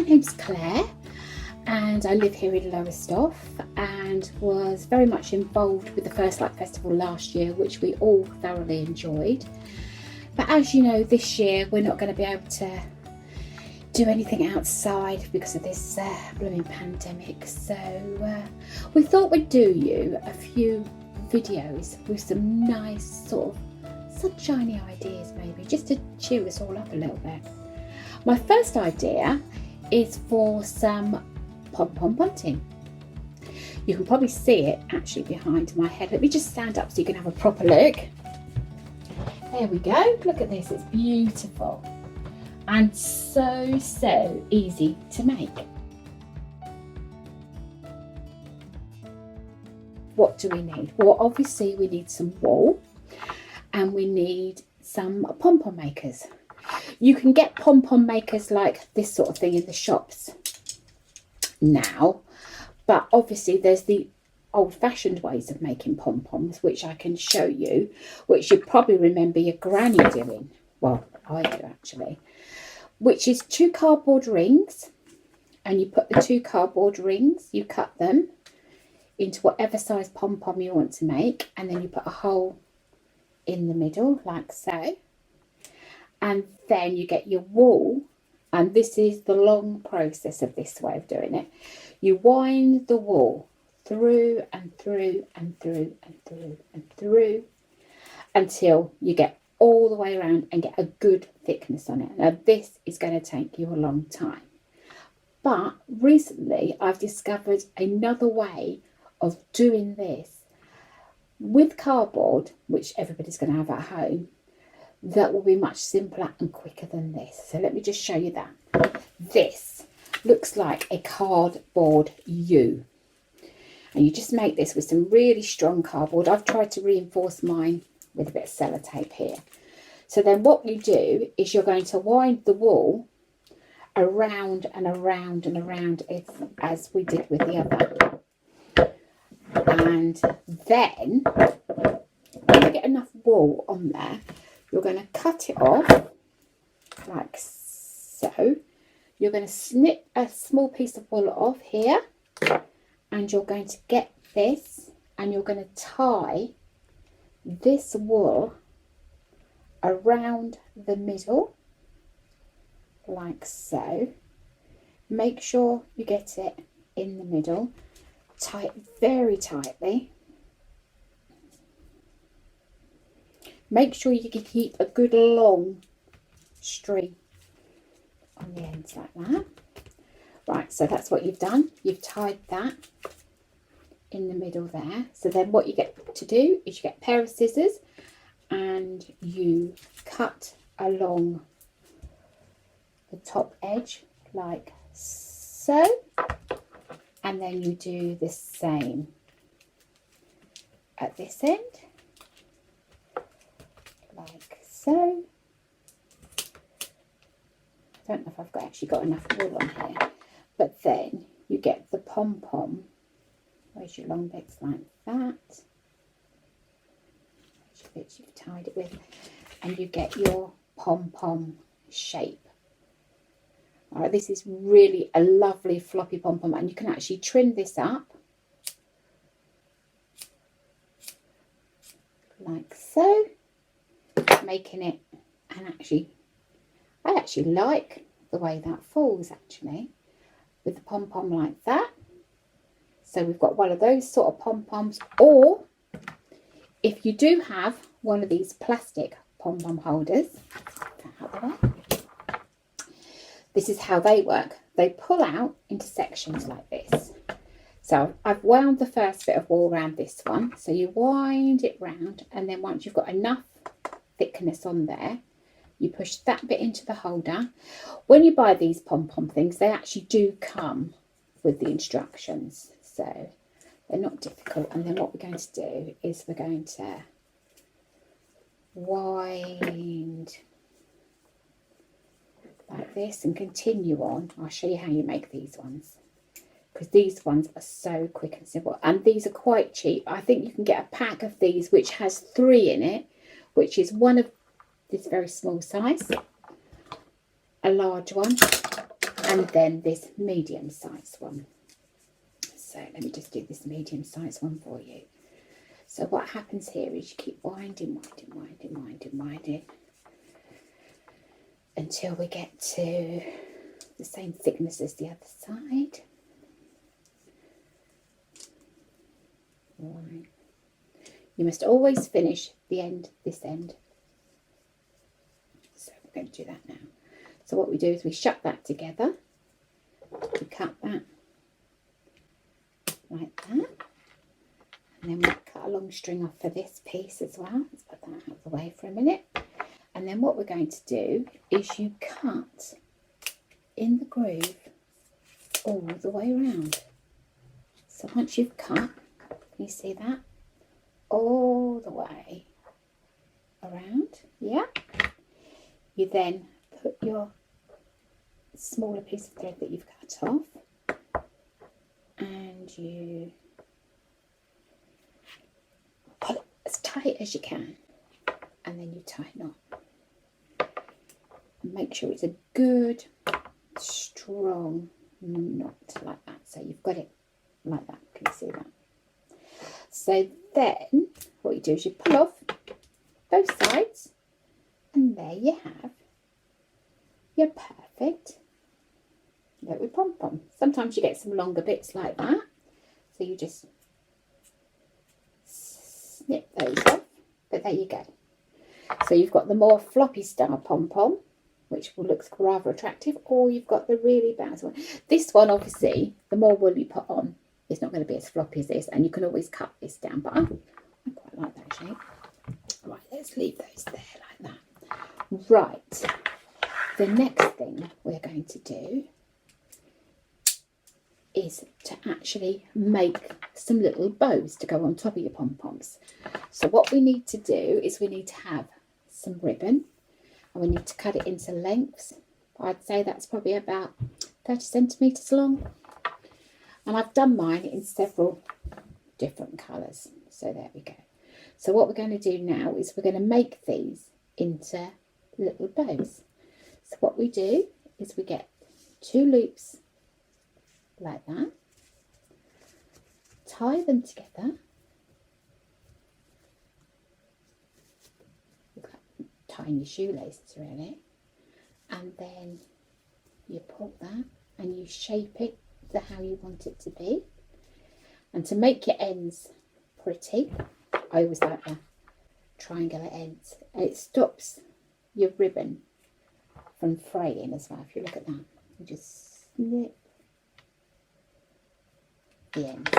name's Claire and I live here in Lowestoft and was very much involved with the First Light Festival last year, which we all thoroughly enjoyed. But as you know, this year we're not going to be able to do anything outside because of this blooming pandemic, so we thought we'd do you a few videos with some nice sort of sunshiny ideas, maybe just to cheer us all up a little bit. My first idea is for some Pom Pom Bunting. You can probably see it actually behind my head. Let me just stand up so you can have a proper look. There we go, look at this, it's beautiful and so easy to make. What do we need? Well, obviously we need some wool and we need some pom-pom makers. You can get pom-pom makers like this sort of thing in the shops now, but obviously there's the old-fashioned ways of making pom-poms, which I can show you, which you probably remember your granny doing. Well, I do actually. Which is 2 cardboard rings, and you put the 2 cardboard rings, you cut them into whatever size pom-pom you want to make, and then you put a hole in the middle like so, and then you get your wool, and this is the long process of this way of doing it. You wind the wool through and through and through and through and through until you get all the way around and get a good thickness on it. Now this is going to take you a long time, but recently I've discovered another way of doing this with cardboard, which everybody's going to have at home, that will be much simpler and quicker than this. So let me just show you that. This looks like a cardboard U, and you just make this with some really strong cardboard. I've tried to reinforce mine with a bit of sellotape here. So then what you do is you're going to wind the wool around and around and around it as we did with the other. And then when you get enough wool on there, you're going to cut it off like so. You're going to snip a small piece of wool off here, and you're going to get this, and you're going to tie this wool around the middle like so. Make sure you get it in the middle, tie it very tightly. Make sure you can keep a good long string on the ends like that. Right, so that's what you've done. You've tied that in the middle there. So then what you get to do is you get a pair of scissors and you cut along the top edge like so, and then you do the same at this end like so. I don't know if I've actually got enough wool on here, but then you get the pom-pom. Where's your long bits like that? Bits you've tied it with, and you get your pom-pom shape. All right, this is really a lovely floppy pom-pom, and you can actually trim this up like so, making it, and actually I actually like the way that falls actually with the pom-pom like that. So we've got one of those sort of pom-poms, or if you do have one of these plastic pom-pom holders, this is how they work. They pull out into sections like this. So I've wound the first bit of wool around this one. So you wind it round, and then once you've got enough thickness on there, you push that bit into the holder. When you buy these pom-pom things, they actually do come with the instructions. So they're not difficult. And then what we're going to do is we're going to wind like this and continue on. I'll show you how you make these ones, because these ones are so quick and simple, and these are quite cheap. I think you can get a pack of these which has 3 in it, which is one of this very small size, a large one, and then this medium sized one. So let me just do this medium sized one for you. So what happens here is you keep winding until we get to the same thickness as the other side. Right. You must always finish the end, this end. So we're going to do that now. So what we do is we shut that together. We cut that like that. And then we cut a long string off for this piece as well. Let's put that out of the way for a minute. And then what we're going to do is you cut in the groove all the way around. So once you've cut, can you see that? All the way around, yeah. You then put your smaller piece of thread that you've cut off and you pull it as tight as you can, and then you tie a knot. And make sure it's a good strong knot like that. So you've got it like that. Can you see that? So then what you do is you pull off both sides, and there you have your perfect little pom-pom. Sometimes you get some longer bits like that, so you just snip those off, but there you go. So you've got the more floppy style pom-pom, which will look rather attractive, or you've got the really bouncy one. This one, obviously, the more wool you put on, it's not going to be as floppy as this, and you can always cut this down, but I quite like that shape. Right, let's leave those there like that. Right, the next thing we're going to do is to actually make some little bows to go on top of your pom-poms. So what we need to do is we need to have some ribbon, and we need to cut it into lengths. I'd say that's probably about 30 centimetres long. And I've done mine in several different colours. So there we go. So what we're going to do now is we're going to make these into little bows. So what we do is we get 2 loops like that, tie them together, tying your shoelaces really, and then you pull that and you shape it to how you want it to be. And to make your ends pretty, I always like the triangular ends, and it stops your ribbon from fraying as well. If you look at that, you just snip the ends.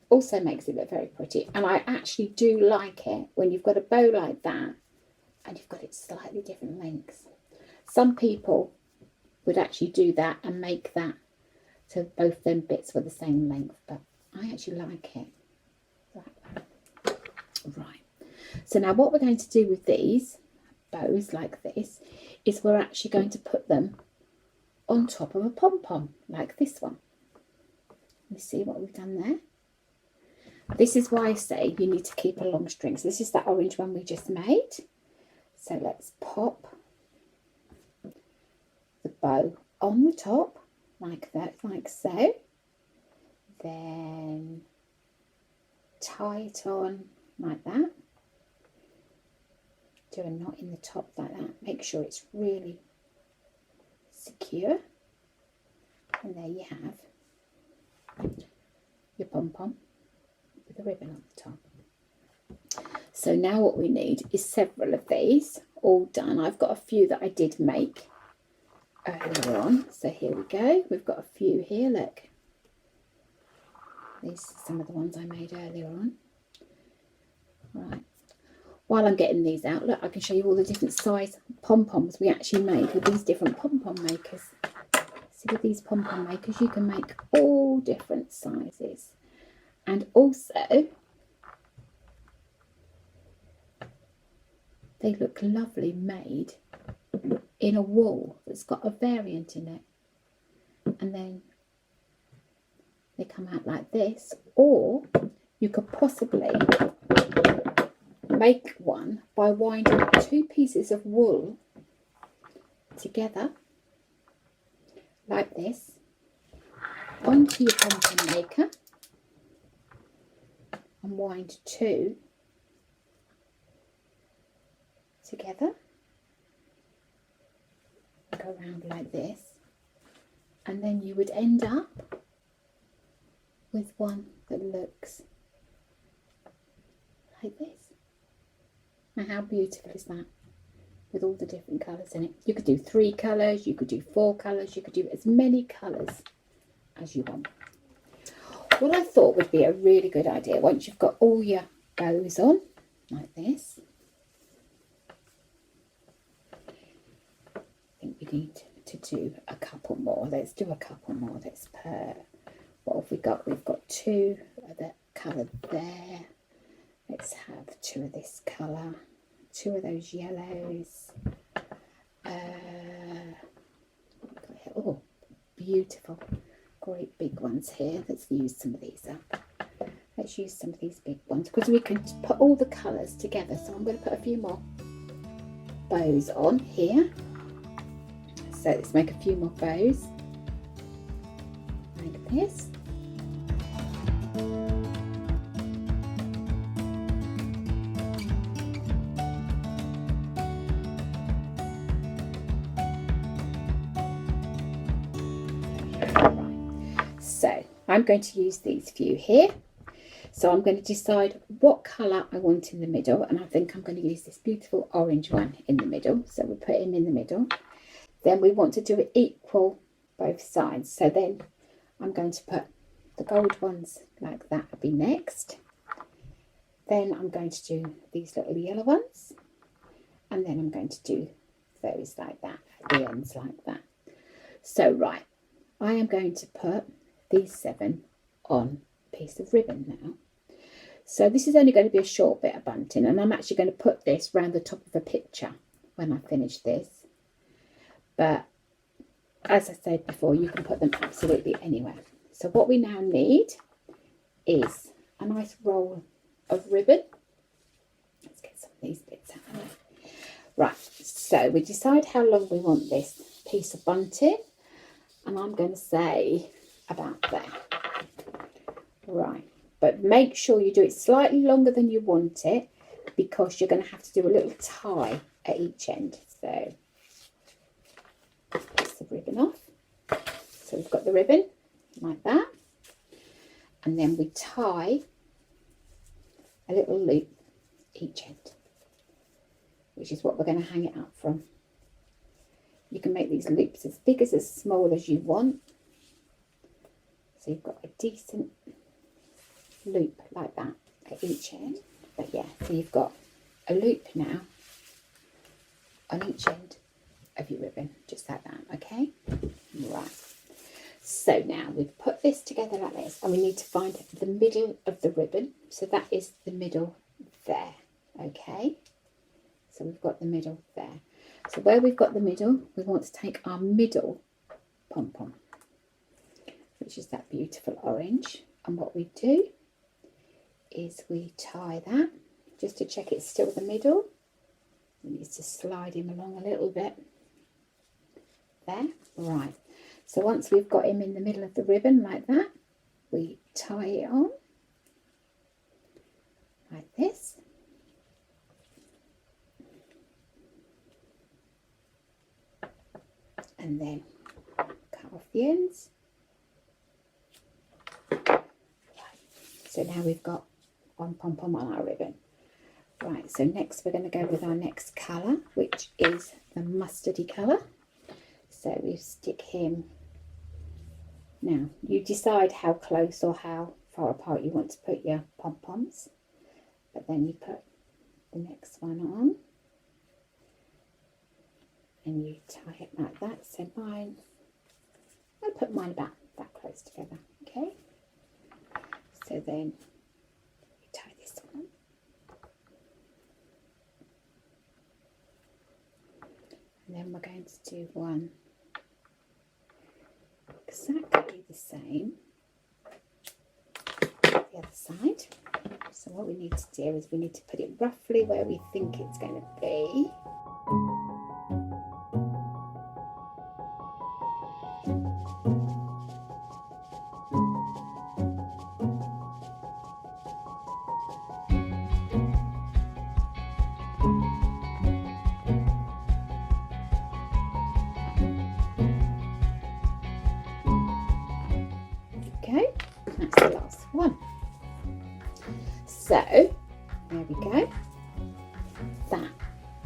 Also makes it look very pretty, and I actually do like it when you've got a bow like that and you've got it slightly different lengths. Some people would actually do that and make that so both them bits were the same length, but I actually like it like that. Right, so now what we're going to do with these bows like this is we're actually going to put them on top of a pom-pom like this one. You see what we've done there? This is why I say you need to keep a long string. So this is that orange one we just made. So let's pop the bow on the top like that, like so. Then tie it on like that. Do a knot in the top like that. Make sure it's really secure. And there you have your pom-pom with a ribbon on the top. So now what we need is several of these all done. I've got a few that I did make earlier on. So here we go. We've got a few here, look. These are some of the ones I made earlier on. Right. While I'm getting these out, look, I can show you all the different size pom-poms we actually made with these different pom-pom makers. See, with these pom-pom makers, you can make all different sizes. And also, they look lovely made in a wool that's got a variant in it. And then they come out like this. Or you could possibly make one by winding 2 pieces of wool together like this onto your pom pom maker and wind 2 together, go around like this, and then you would end up with one that looks like this. Now how beautiful is that, with all the different colours in it? You could do 3 colours, you could do 4 colours, you could do as many colours as you want. What I thought would be a really good idea, once you've got all your bows on like this, I think we need to do a couple more. Let's do a couple more. Let's put, what have we got? We've got 2 of that colour there. Let's have 2 of this colour, 2 of those yellows. Oh, beautiful. Great big ones here. Let's use some of these up. Let's use some of these big ones because we can put all the colours together. So I'm going to put a few more bows on here. So let's make a few more bows like this. So I'm going to use these few here. So I'm going to decide what colour I want in the middle, and I think I'm going to use this beautiful orange one in the middle. So we'll put him in the middle. Then we want to do it equal both sides. So then I'm going to put the gold ones like that will be next. Then I'm going to do these little yellow ones. And then I'm going to do those like that, at the ends like that. So right, I am going to put these 7 on a piece of ribbon now. So this is only going to be a short bit of bunting, and I'm actually going to put this round the top of a picture when I finish this. But as I said before, you can put them absolutely anywhere. So what we now need is a nice roll of ribbon. Let's get some of these bits out of there. Right, so we decide how long we want this piece of bunting, and I'm going to say about there. Right, but make sure you do it slightly longer than you want it, because you're going to have to do a little tie at each end. So take the ribbon off. So we've got the ribbon like that, and then we tie a little loop each end, which is what we're going to hang it up from. You can make these loops as big as small as you want. So you've got a decent loop like that at each end. But yeah, so you've got a loop now on each end of your ribbon, just like that, okay? Right. So now we've put this together like this, and we need to find the middle of the ribbon. So that is the middle there, okay? So we've got the middle there. So where we've got the middle, we want to take our middle pom-pom, which is that beautiful orange. And what we do is we tie that, just to check it's still the middle. We need to slide him along a little bit. There, right. So once we've got him in the middle of the ribbon like that, we tie it on like this. And then cut off the ends. Right. So now we've got one pom-pom on our ribbon. Right, so next we're going to go with our next colour, which is the mustardy colour. So we stick him. Now, you decide how close or how far apart you want to put your pom-poms, but then you put the next one on. And you tie it like that. So mine, I put mine about that close together, okay? So then you tie this one. And then we're going to do one exactly the same the other side. So what we need to do is we need to put it roughly where we think it's going to be.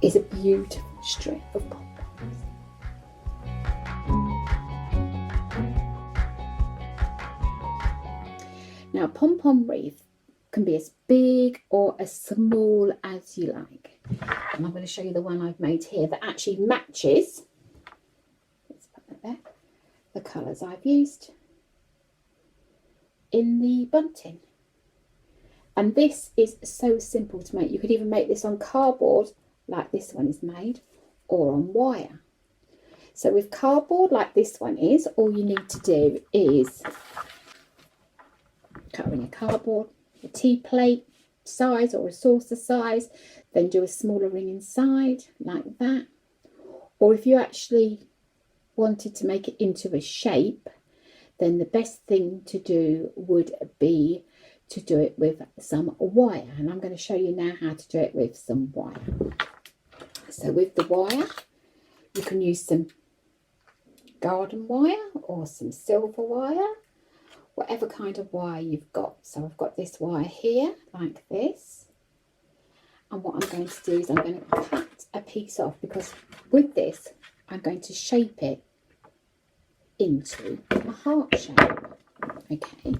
is a beautiful strip of pom poms. Now, Pom Pom Wreath can be as big or as small as you like. And I'm going to show you the one I've made here that actually matches, let's put that there, the colours I've used in the bunting. And this is so simple to make. You could even make this on cardboard like this one is made, or on wire. So with cardboard like this one is, all you need to do is cut in your cardboard, a tea plate size or a saucer size, then do a smaller ring inside like that. Or if you actually wanted to make it into a shape, then the best thing to do would be to do it with some wire. And I'm going to show you now how to do it with some wire. So with the wire, you can use some garden wire or some silver wire, whatever kind of wire you've got. So I've got this wire here like this, and what I'm going to do is I'm going to cut a piece off, because with this I'm going to shape it into a heart shape. Okay,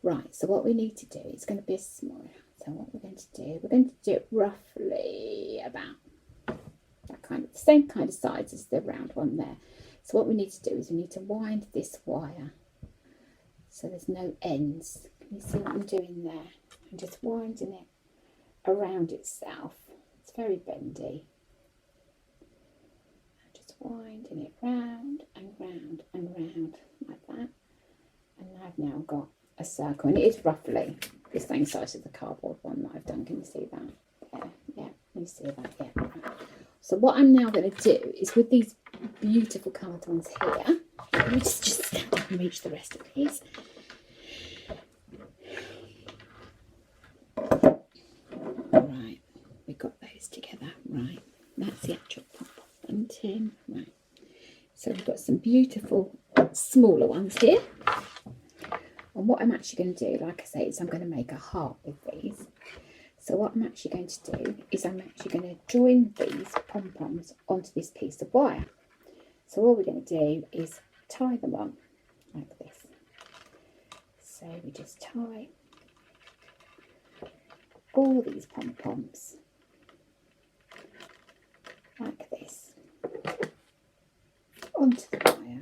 right, so what we need to do is going to be a small, so what we're going to do it roughly about that kind of, the same kind of size as the round one there. So what we need to do is we need to wind this wire so there's no ends. Can you see what I'm doing there? I'm just winding it around itself. It's very bendy. I'm just winding it round and round and round like that. And I've now got a circle, and it is roughly the same size as the cardboard one that I've done. Can you see that? There, yeah, can you see that? Yeah. Right. So what I'm now going to do is, with these beautiful coloured ones here, let me just stand up and reach the rest of these. Right, we've got those together. Right, that's the actual Pom Pom Bunting. Right, so we've got some beautiful smaller ones here. And what I'm actually going to do, like I say, is I'm going to make a heart with these. So what I'm actually going to do is I'm actually going to join these pom-poms onto this piece of wire. So all we're going to do is tie them on like this. So we just tie all these pom-poms like this onto the wire.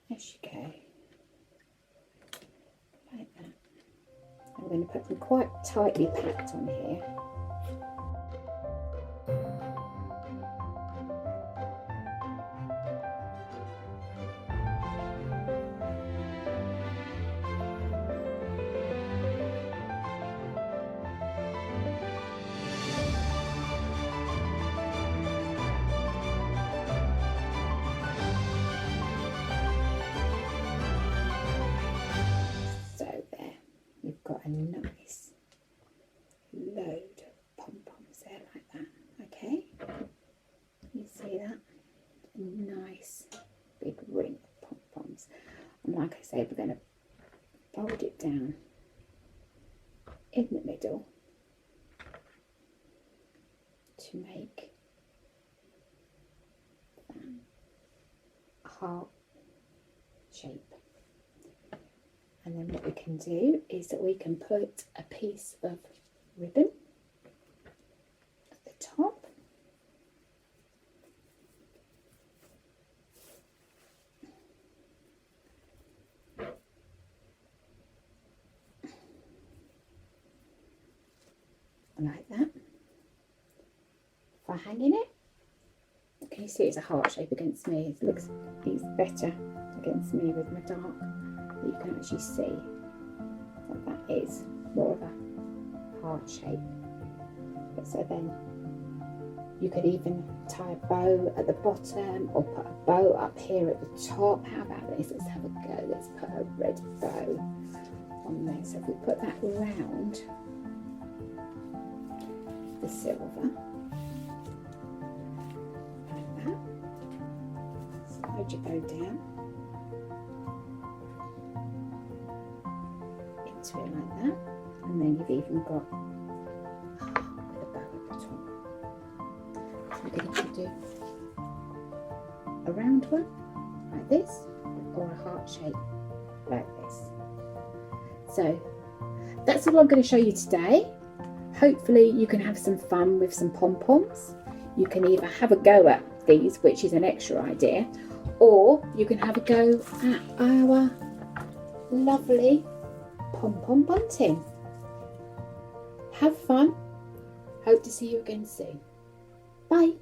There you go, like that. I'm going to put them quite tightly packed on here. A nice load of pom-poms there like that. Okay, you see that? A nice big ring of pom-poms. And like I say, we're going to fold it down in the middle to make a heart shape. And then what we can do is that we can put a piece of ribbon at the top. Like that. For hanging it, can you see it's a heart shape against me? It looks better against me with my dark. You can actually see that that is more of a heart shape. But so then you could even tie a bow at the bottom or put a bow up here at the top. How about this? Let's have a go. Let's put a red bow on there. So if we put that round the silver like that, slide your bow down into it like that, and then you've even got with a bow at the top. So we're going to do a round one like this, or a heart shape like this. So that's all I'm going to show you today. Hopefully you can have some fun with some pom-poms. You can either have a go at these, which is an extra idea, or you can have a go at our lovely Pom Pom Bunting. Have fun. Hope to see you again soon. Bye.